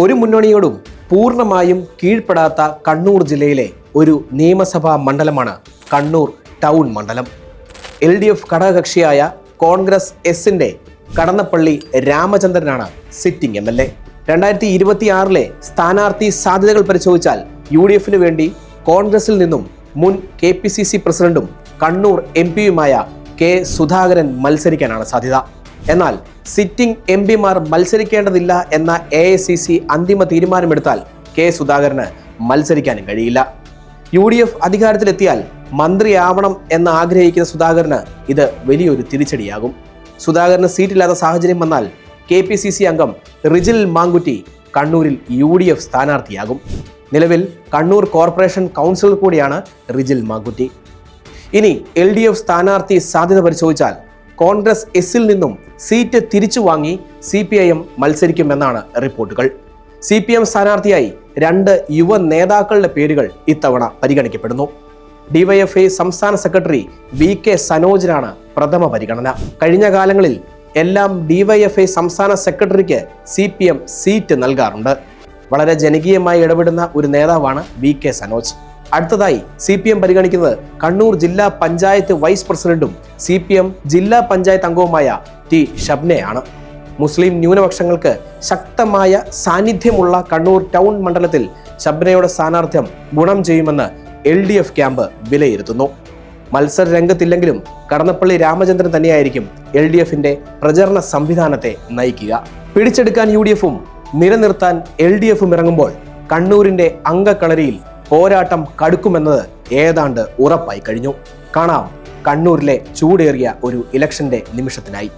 ഒരു മുന്നണിയോടും പൂർണ്ണമായും കീഴ്പ്പെടാത്ത കണ്ണൂർ ജില്ലയിലെ ഒരു നിയമസഭാ മണ്ഡലമാണ് കണ്ണൂർ ടൗൺ മണ്ഡലം. LDF ഘടകകക്ഷിയായ കോൺഗ്രസ് എസിന്റെ കടന്നപ്പള്ളി രാമചന്ദ്രനാണ് സിറ്റിംഗ് MLA. 2026 സ്ഥാനാർത്ഥി സാധ്യതകൾ പരിശോധിച്ചാൽ UDFിന് വേണ്ടി കോൺഗ്രസിൽ നിന്നും മുൻ KPCC പ്രസിഡന്റും കണ്ണൂർ MP-യുമായ K. സുധാകരൻ മത്സരിക്കാനാണ് സാധ്യത. എന്നാൽ സിറ്റിംഗ് MP-മാർ മത്സരിക്കേണ്ടതില്ല എന്ന AICC അന്തിമ തീരുമാനമെടുത്താൽ K. സുധാകരന് മത്സരിക്കാനും കഴിയില്ല. UDF അധികാരത്തിലെത്തിയാൽ മന്ത്രിയാവണം എന്ന് ആഗ്രഹിക്കുന്ന സുധാകരന് ഇത് വലിയൊരു തിരിച്ചടിയാകും. സുധാകരന് സീറ്റില്ലാത്ത സാഹചര്യം വന്നാൽ KPCC അംഗം റിജിൽ മാങ്കുറ്റി കണ്ണൂരിൽ UDF സ്ഥാനാർത്ഥിയാകും. നിലവിൽ കണ്ണൂർ കോർപ്പറേഷൻ കൗൺസിലർ കൂടിയാണ് റിജിൽ മാങ്കുറ്റി. ഇനി LDF സ്ഥാനാർത്ഥി സാധ്യത പരിശോധിച്ചാൽ കോൺഗ്രസ് എസിൽ നിന്നും സീറ്റ് തിരിച്ചു വാങ്ങി CPIM മത്സരിക്കുമെന്നാണ് റിപ്പോർട്ടുകൾ. CPM സ്ഥാനാർത്ഥിയായി 2 യുവ നേതാക്കളുടെ പേരുകൾ ഇത്തവണ പരിഗണിക്കപ്പെടുന്നു. DYFI സംസ്ഥാന സെക്രട്ടറി VK സനോജിനാണ് പ്രഥമ പരിഗണന. കഴിഞ്ഞ കാലങ്ങളിൽ എല്ലാം DYFI സംസ്ഥാന സെക്രട്ടറിക്ക് CPM സീറ്റ് നൽകാറുണ്ട്. വളരെ ജനകീയമായി ഇടപെടുന്ന ഒരു നേതാവാണ് VK സനോജ്. അടുത്തതായി CPM പരിഗണിക്കുന്നത് കണ്ണൂർ ജില്ലാ പഞ്ചായത്ത് വൈസ് പ്രസിഡന്റും CPM ജില്ലാ പഞ്ചായത്ത് അംഗവുമായ T. ഷബ്നയാണ്. മുസ്ലിം ന്യൂനപക്ഷങ്ങൾക്ക് ശക്തമായ സാന്നിധ്യമുള്ള കണ്ണൂർ ടൗൺ മണ്ഡലത്തിൽ ഷബ്നയുടെ സ്ഥാനാർത്ഥ്യം ഗുണം ചെയ്യുമെന്ന് LDF ക്യാമ്പ് വിലയിരുത്തുന്നു. മത്സര രംഗത്തില്ലെങ്കിലും കടന്നപ്പള്ളി രാമചന്ദ്രൻ തന്നെയായിരിക്കും LDFിന്റെ പ്രചരണ സംവിധാനത്തെ നയിക്കുക. പിടിച്ചെടുക്കാൻ UDFും നിലനിർത്താൻ LDFും ഇറങ്ങുമ്പോൾ കണ്ണൂരിന്റെ അംഗക്കളരിയിൽ പോരാട്ടം കടുക്കുമെന്നത് ഏതാണ്ട് ഉറപ്പായി കഴിഞ്ഞു. കാണാം കണ്ണൂരിലെ ചൂടേറിയ ഒരു ഇലക്ഷന്റെ നിമിഷത്തിനായി.